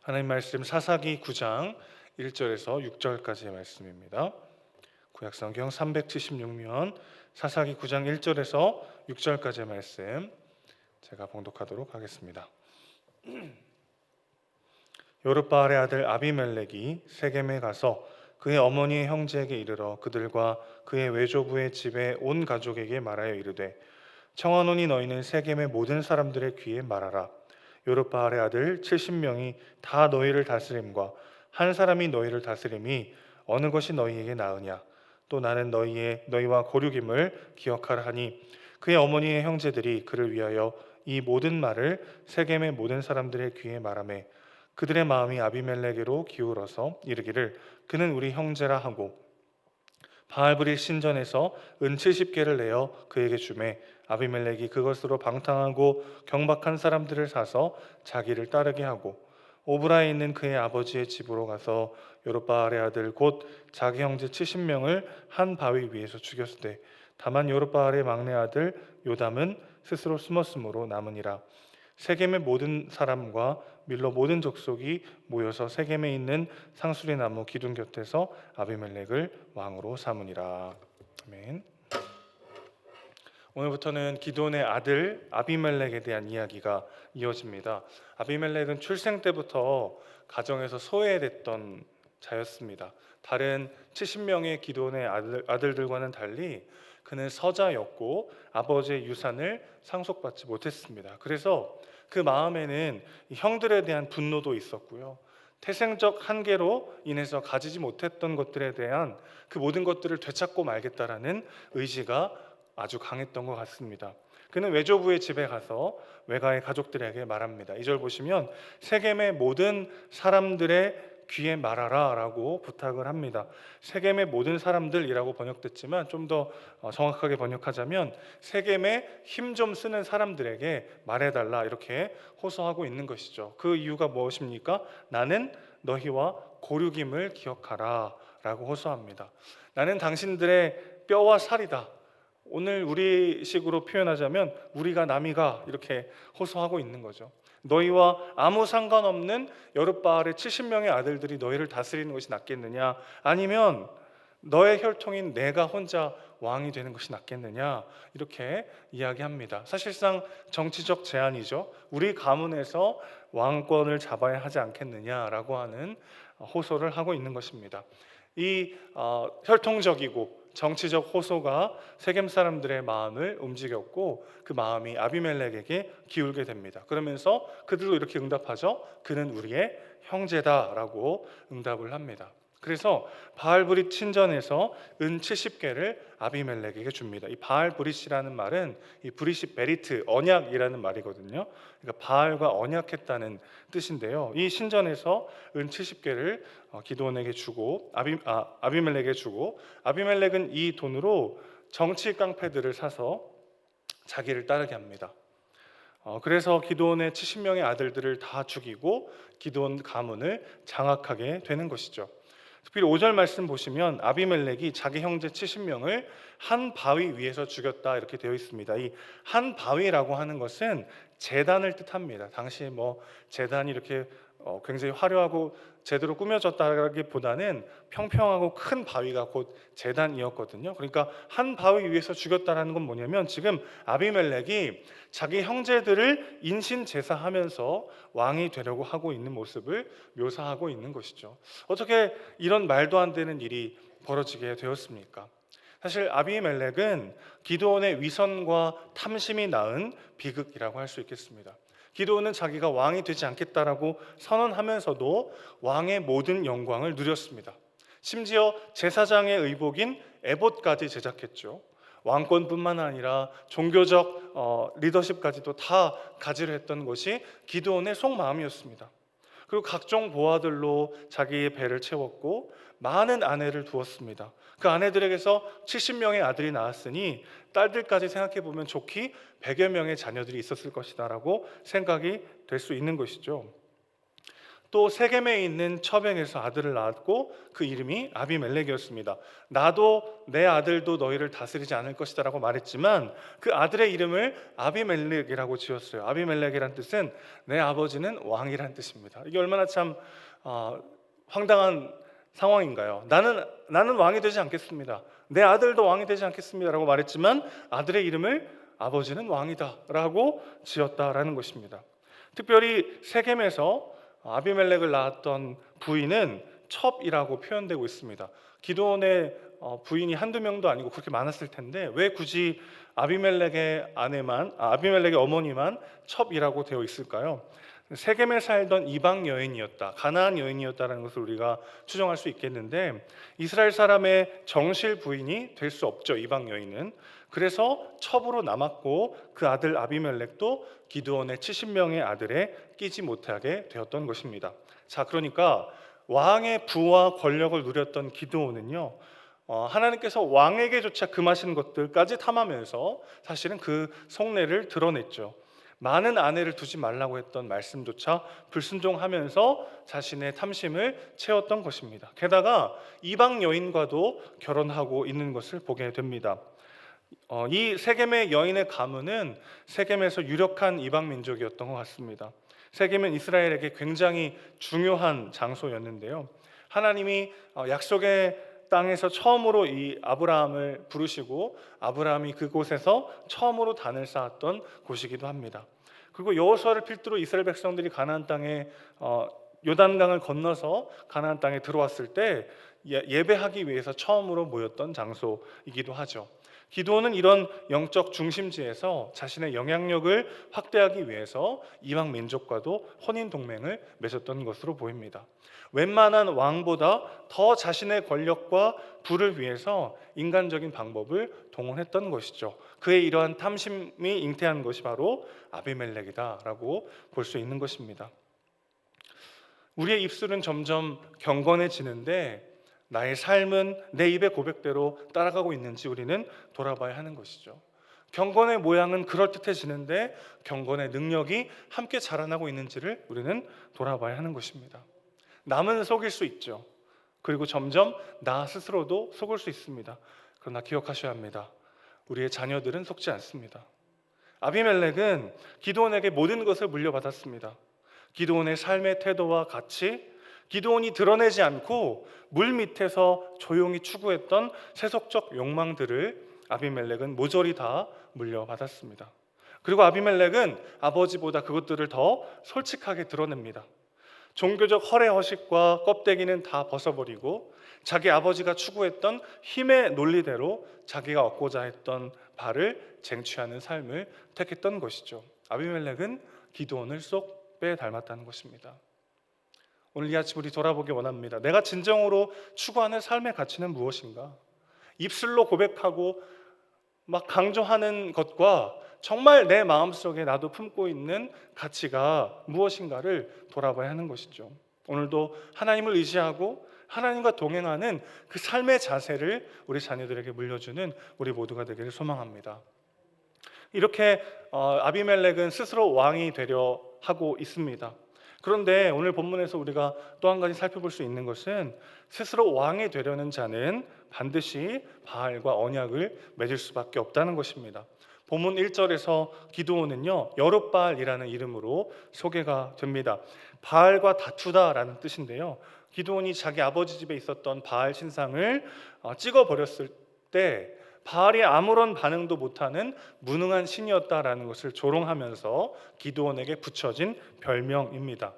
하나님 말씀 사사기 9장 1절에서 6절까지의 말씀입니다. 구약성경 376면 사사기 9장 1절에서 6절까지의 말씀 제가 봉독하도록 하겠습니다. 요르바알의 아들 아비멜렉이 세겜에 가서 그의 어머니의 형제에게 이르러 그들과 그의 외조부의 집에 온 가족에게 말하여 이르되 청하노니 너희는 세겜의 모든 사람들의 귀에 말하라. 요르바알의 아들 70명이 다 너희를 다스림과 한 사람이 너희를 다스림이 어느 것이 너희에게 나으냐. 또 나는 너희와 고륙임을 기억하라 하니 그의 어머니의 형제들이 그를 위하여 이 모든 말을 세겜의 모든 사람들의 귀에 말하매 그들의 마음이 아비멜렉에게로 기울어서 이르기를 그는 우리 형제라 하고 바알브리 신전에서 은 70개를 내어 그에게 주매 아비멜렉이 그것으로 방탕하고 경박한 사람들을 사서 자기를 따르게 하고 오브라에 있는 그의 아버지의 집으로 가서 요르바알의 아들 곧 자기 형제 70명을 한 바위 위에서 죽였으되 다만 요르바알의 막내 아들 요담은 스스로 숨었으므로 남으니라. 세겜의 모든 사람과 밀로 모든 족속이 모여서 세겜에 있는 상수리 나무 기둥 곁에서 아비멜렉을 왕으로 삼으니라. 아멘. 오늘부터는 기드온의 아들 아비멜렉에 대한 이야기가 이어집니다. 아비멜렉은 출생 때부터 가정에서 소외됐던 자였습니다. 다른 70명의 기드온의 아들들과는 달리 그는 서자였고 아버지의 유산을 상속받지 못했습니다. 그래서 그 마음에는 형들에 대한 분노도 있었고요. 태생적 한계로 인해서 가지지 못했던 것들에 대한 그 모든 것들을 되찾고 말겠다라는 의지가 아주 강했던 것 같습니다. 그는 외조부의 집에 가서 외가의 가족들에게 말합니다. 2절 보시면 세겜의 모든 사람들의 귀에 말하라 라고 부탁을 합니다. 세겜의 모든 사람들이라고 번역됐지만 좀 더 정확하게 번역하자면 세겜에 힘 좀 쓰는 사람들에게 말해달라 이렇게 호소하고 있는 것이죠. 그 이유가 무엇입니까? 나는 너희와 고륙임을 기억하라 라고 호소합니다. 나는 당신들의 뼈와 살이다. 오늘 우리식으로 표현하자면 우리가 남이가 이렇게 호소하고 있는 거죠. 너희와 아무 상관없는 여룻바알의 70명의 아들들이 너희를 다스리는 것이 낫겠느냐, 아니면 너의 혈통인 내가 혼자 왕이 되는 것이 낫겠느냐, 이렇게 이야기합니다. 사실상 정치적 제안이죠. 우리 가문에서 왕권을 잡아야 하지 않겠느냐라고 하는 호소를 하고 있는 것입니다. 이 혈통적이고 정치적 호소가 세겜 사람들의 마음을 움직였고 그 마음이 아비멜렉에게 기울게 됩니다. 그러면서 그들도 이렇게 응답하죠. 그는 우리의 형제다라고 응답을 합니다. 그래서 바알브릿 친전에서 은 70개를 아비멜렉에게 줍니다. 이 바알브릿이라는 말은 이 브릿이 베리트, 언약이라는 말이거든요. 그러니까 바알과 언약했다는 뜻인데요. 이 신전에서 은 70개를 기드온에게 주고 아비멜렉에게 주고 아비멜렉은 이 돈으로 정치 깡패들을 사서 자기를 따르게 합니다. 그래서 기드온의 70명의 아들들을 다 죽이고 기드온 가문을 장악하게 되는 것이죠. 특별히 5절 말씀 보시면 아비멜렉이 자기 형제 70명을 한 바위 위에서 죽였다 이렇게 되어 있습니다. 이 한 바위라고 하는 것은 제단을 뜻합니다. 당시 제단이 이렇게 굉장히 화려하고 제대로 꾸며졌다기보다는 평평하고 큰 바위가 곧 제단이었거든요. 그러니까 한 바위 위에서 죽였다라는 건 뭐냐면 지금 아비멜렉이 자기 형제들을 인신 제사하면서 왕이 되려고 하고 있는 모습을 묘사하고 있는 것이죠. 어떻게 이런 말도 안 되는 일이 벌어지게 되었습니까? 사실 아비멜렉은 기드온의 위선과 탐심이 낳은 비극이라고 할 수 있겠습니다. 기드온은 자기가 왕이 되지 않겠다라고 선언하면서도 왕의 모든 영광을 누렸습니다. 심지어 제사장의 의복인 에봇까지 제작했죠. 왕권뿐만 아니라 종교적 리더십까지도 다 가지려 했던 것이 기드온의 속마음이었습니다. 그리고 각종 보화들로 자기의 배를 채웠고 많은 아내를 두었습니다. 그 아내들에게서 70명의 아들이 나왔으니 딸들까지 생각해 보면 좋기 100여 명의 자녀들이 있었을 것이다 라고 생각이 될 수 있는 것이죠. 또 세겜에 있는 처병에서 아들을 낳았고 그 이름이 아비멜렉이었습니다. 나도 내 아들도 너희를 다스리지 않을 것이다라고 말했지만 그 아들의 이름을 아비멜렉이라고 지었어요. 아비멜렉이란 뜻은 내 아버지는 왕이란 뜻입니다. 이게 얼마나 참 황당한 상황인가요? 나는 왕이 되지 않겠습니다. 내 아들도 왕이 되지 않겠습니다라고 말했지만 아들의 이름을 아버지는 왕이다라고 지었다라는 것입니다. 특별히 세겜에서 아비멜렉을 낳았던 부인은 첩이라고 표현되고 있습니다. 기드온의 부인이 한두 명도 아니고 그렇게 많았을 텐데 왜 굳이 아비멜렉의 아비멜렉의 어머니만 첩이라고 되어 있을까요? 세겜에 살던 이방 여인이었다, 가나안 여인이었다는 것을 우리가 추정할 수 있겠는데 이스라엘 사람의 정실 부인이 될 수 없죠, 이방 여인은. 그래서 첩으로 남았고 그 아들 아비멜렉도 기드온의 70명의 아들에 끼지 못하게 되었던 것입니다. 자, 그러니까 왕의 부와 권력을 누렸던 기드온은요, 하나님께서 왕에게조차 금하신 것들까지 탐하면서 사실은 그 속내를 드러냈죠. 많은 아내를 두지 말라고 했던 말씀조차 불순종하면서 자신의 탐심을 채웠던 것입니다. 게다가 이방 여인과도 결혼하고 있는 것을 보게 됩니다. 이 세겜의 여인의 가문은 세겜에서 유력한 이방 민족이었던 것 같습니다. 세겜은 이스라엘에게 굉장히 중요한 장소였는데요. 하나님이 약속의 땅에서 처음으로 이 아브라함을 부르시고 아브라함이 그곳에서 처음으로 단을 쌓았던 곳이기도 합니다. 그리고 여호수아를 필두로 이스라엘 백성들이 가나안 땅에 요단강을 건너서 가나안 땅에 들어왔을 때 예배하기 위해서 처음으로 모였던 장소이기도 하죠. 기드온은 이런 영적 중심지에서 자신의 영향력을 확대하기 위해서 이방 민족과도 혼인 동맹을 맺었던 것으로 보입니다. 웬만한 왕보다 더 자신의 권력과 부를 위해서 인간적인 방법을 동원했던 것이죠. 그의 이러한 탐심이 잉태한 것이 바로 아비멜렉이다라고 볼 수 있는 것입니다. 우리의 입술은 점점 경건해지는데 나의 삶은 내 입의 고백대로 따라가고 있는지 우리는 돌아봐야 하는 것이죠. 경건의 모양은 그럴듯해지는데 경건의 능력이 함께 자라나고 있는지를 우리는 돌아봐야 하는 것입니다. 남은 속일 수 있죠. 그리고 점점 나 스스로도 속을 수 있습니다. 그러나 기억하셔야 합니다. 우리의 자녀들은 속지 않습니다. 아비멜렉은 기드온에게 모든 것을 물려받았습니다. 기드온의 삶의 태도와 가치, 기드온이 드러내지 않고 물 밑에서 조용히 추구했던 세속적 욕망들을 아비멜렉은 모조리 다 물려받았습니다. 그리고 아비멜렉은 아버지보다 그것들을 더 솔직하게 드러냅니다. 종교적 허례허식과 껍데기는 다 벗어버리고 자기 아버지가 추구했던 힘의 논리대로 자기가 얻고자 했던 바를 쟁취하는 삶을 택했던 것이죠. 아비멜렉은 기드온을 쏙 빼 닮았다는 것입니다. 오늘 이 아침 우리 돌아보기 원합니다. 내가 진정으로 추구하는 삶의 가치는 무엇인가? 입술로 고백하고 막 강조하는 것과 정말 내 마음속에 나도 품고 있는 가치가 무엇인가를 돌아봐야 하는 것이죠. 오늘도 하나님을 의지하고 하나님과 동행하는 그 삶의 자세를 우리 자녀들에게 물려주는 우리 모두가 되기를 소망합니다. 이렇게 아비멜렉은 스스로 왕이 되려 하고 있습니다. 그런데 오늘 본문에서 우리가 또 한 가지 살펴볼 수 있는 것은 스스로 왕이 되려는 자는 반드시 바알과 언약을 맺을 수밖에 없다는 것입니다. 본문 1절에서 기드온은요, 여룻바알이라는 이름으로 소개가 됩니다. 바알과 다투다라는 뜻인데요, 기드온이 자기 아버지 집에 있었던 바알 신상을 찍어버렸을 때 바알이 아무런 반응도 못하는 무능한 신이었다라는 것을 조롱하면서 기드온에게 붙여진 별명입니다.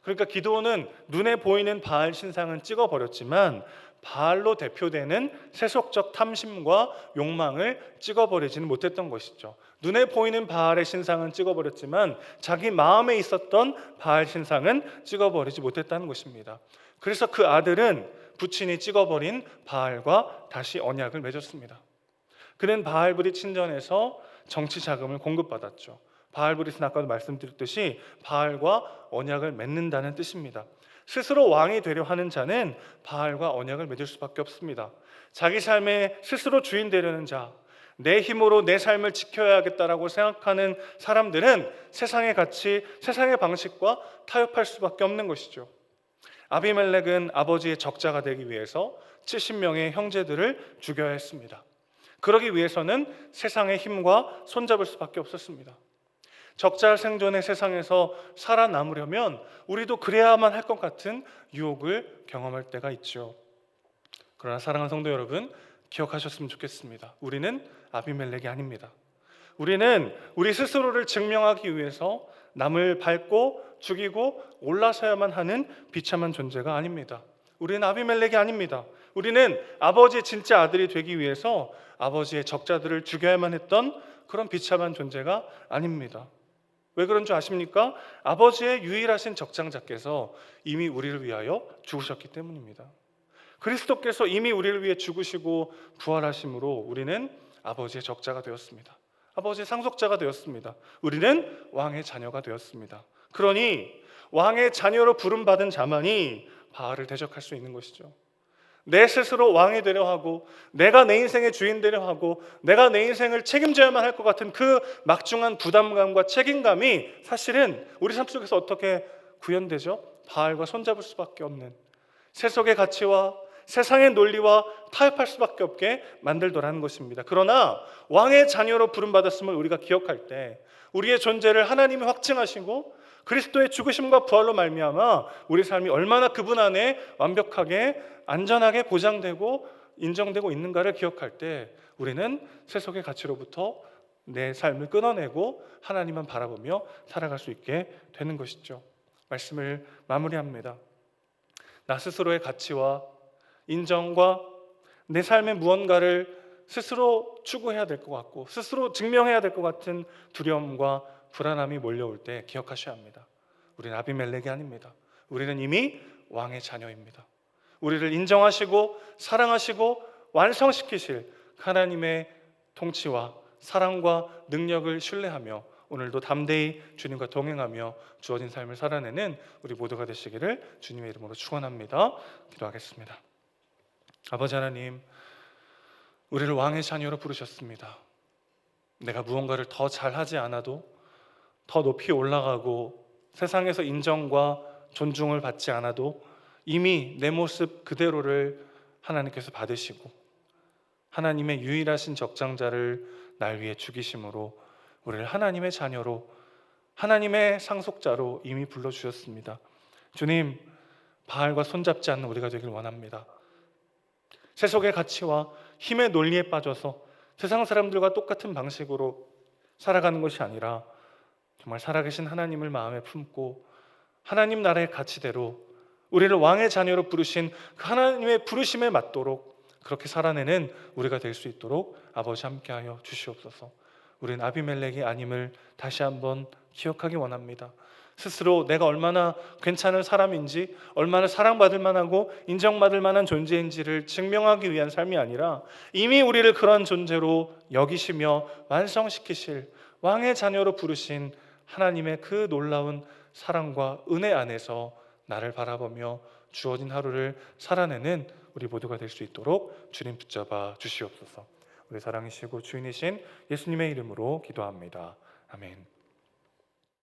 그러니까 기드온은 눈에 보이는 바알 신상은 찍어버렸지만 바알로 대표되는 세속적 탐심과 욕망을 찍어버리지는 못했던 것이죠. 눈에 보이는 바알의 신상은 찍어버렸지만 자기 마음에 있었던 바알 신상은 찍어버리지 못했다는 것입니다. 그래서 그 아들은 부친이 찍어버린 바알과 다시 언약을 맺었습니다. 그는 바알브릿 신전에서 정치 자금을 공급받았죠. 바알브릿은 아까도 말씀드렸듯이 바알과 언약을 맺는다는 뜻입니다. 스스로 왕이 되려 하는 자는 바알과 언약을 맺을 수밖에 없습니다. 자기 삶에 스스로 주인 되려는 자, 내 힘으로 내 삶을 지켜야겠다라고 생각하는 사람들은 세상의 가치, 세상의 방식과 타협할 수밖에 없는 것이죠. 아비멜렉은 아버지의 적자가 되기 위해서 70명의 형제들을 죽여야 했습니다. 그러기 위해서는 세상의 힘과 손잡을 수밖에 없었습니다. 적자 생존의 세상에서 살아남으려면 우리도 그래야만 할 것 같은 유혹을 경험할 때가 있죠. 그러나 사랑하는 성도 여러분, 기억하셨으면 좋겠습니다. 우리는 아비멜렉이 아닙니다. 우리는 우리 스스로를 증명하기 위해서 남을 밟고 죽이고 올라서야만 하는 비참한 존재가 아닙니다. 우리는 아비멜렉이 아닙니다. 우리는 아버지의 진짜 아들이 되기 위해서 아버지의 적자들을 죽여야만 했던 그런 비참한 존재가 아닙니다. 왜 그런 줄 아십니까? 아버지의 유일하신 적장자께서 이미 우리를 위하여 죽으셨기 때문입니다. 그리스도께서 이미 우리를 위해 죽으시고 부활하심으로 우리는 아버지의 적자가 되었습니다. 아버지의 상속자가 되었습니다. 우리는 왕의 자녀가 되었습니다. 그러니 왕의 자녀로 부름받은 자만이 바알을 대적할 수 있는 것이죠. 내 스스로 왕이 되려 하고 내가 내 인생의 주인 되려 하고 내가 내 인생을 책임져야만 할 것 같은 그 막중한 부담감과 책임감이 사실은 우리 삶 속에서 어떻게 구현되죠? 바알과 손잡을 수밖에 없는 세속의 가치와 세상의 논리와 타협할 수밖에 없게 만들더라는 것입니다. 그러나 왕의 자녀로 부름받았음을 우리가 기억할 때 우리의 존재를 하나님이 확증하시고 그리스도의 죽으심과 부활로 말미암아 우리 삶이 얼마나 그분 안에 완벽하게 안전하게 보장되고 인정되고 있는가를 기억할 때 우리는 세속의 가치로부터 내 삶을 끊어내고 하나님만 바라보며 살아갈 수 있게 되는 것이죠. 말씀을 마무리합니다. 나 스스로의 가치와 인정과 내 삶의 무언가를 스스로 추구해야 될 것 같고 스스로 증명해야 될 것 같은 두려움과 불안함이 몰려올 때 기억하셔야 합니다. 우리는 아비멜렉이 아닙니다. 우리는 이미 왕의 자녀입니다. 우리를 인정하시고 사랑하시고 완성시키실 하나님의 통치와 사랑과 능력을 신뢰하며 오늘도 담대히 주님과 동행하며 주어진 삶을 살아내는 우리 모두가 되시기를 주님의 이름으로 축원합니다. 기도하겠습니다. 아버지 하나님, 우리를 왕의 자녀로 부르셨습니다. 내가 무언가를 더 잘하지 않아도 더 높이 올라가고 세상에서 인정과 존중을 받지 않아도 이미 내 모습 그대로를 하나님께서 받으시고 하나님의 유일하신 적장자를 날 위해 죽이심으로 우리를 하나님의 자녀로 하나님의 상속자로 이미 불러주셨습니다. 주님, 바알과 손잡지 않는 우리가 되길 원합니다. 세속의 가치와 힘의 논리에 빠져서 세상 사람들과 똑같은 방식으로 살아가는 것이 아니라 정말 살아계신 하나님을 마음에 품고 하나님 나라의 가치대로 우리를 왕의 자녀로 부르신 그 하나님의 부르심에 맞도록 그렇게 살아내는 우리가 될 수 있도록 아버지 함께하여 주시옵소서. 우리는 아비멜렉이 아님을 다시 한번 기억하기 원합니다. 스스로 내가 얼마나 괜찮은 사람인지 얼마나 사랑받을 만하고 인정받을 만한 존재인지를 증명하기 위한 삶이 아니라 이미 우리를 그런 존재로 여기시며 완성시키실 왕의 자녀로 부르신 하나님의 그 놀라운 사랑과 은혜 안에서 나를 바라보며 주어진 하루를 살아내는 우리 모두가 될 수 있도록 주님 붙잡아 주시옵소서. 우리 사랑이시고 주인이신 예수님의 이름으로 기도합니다. 아멘.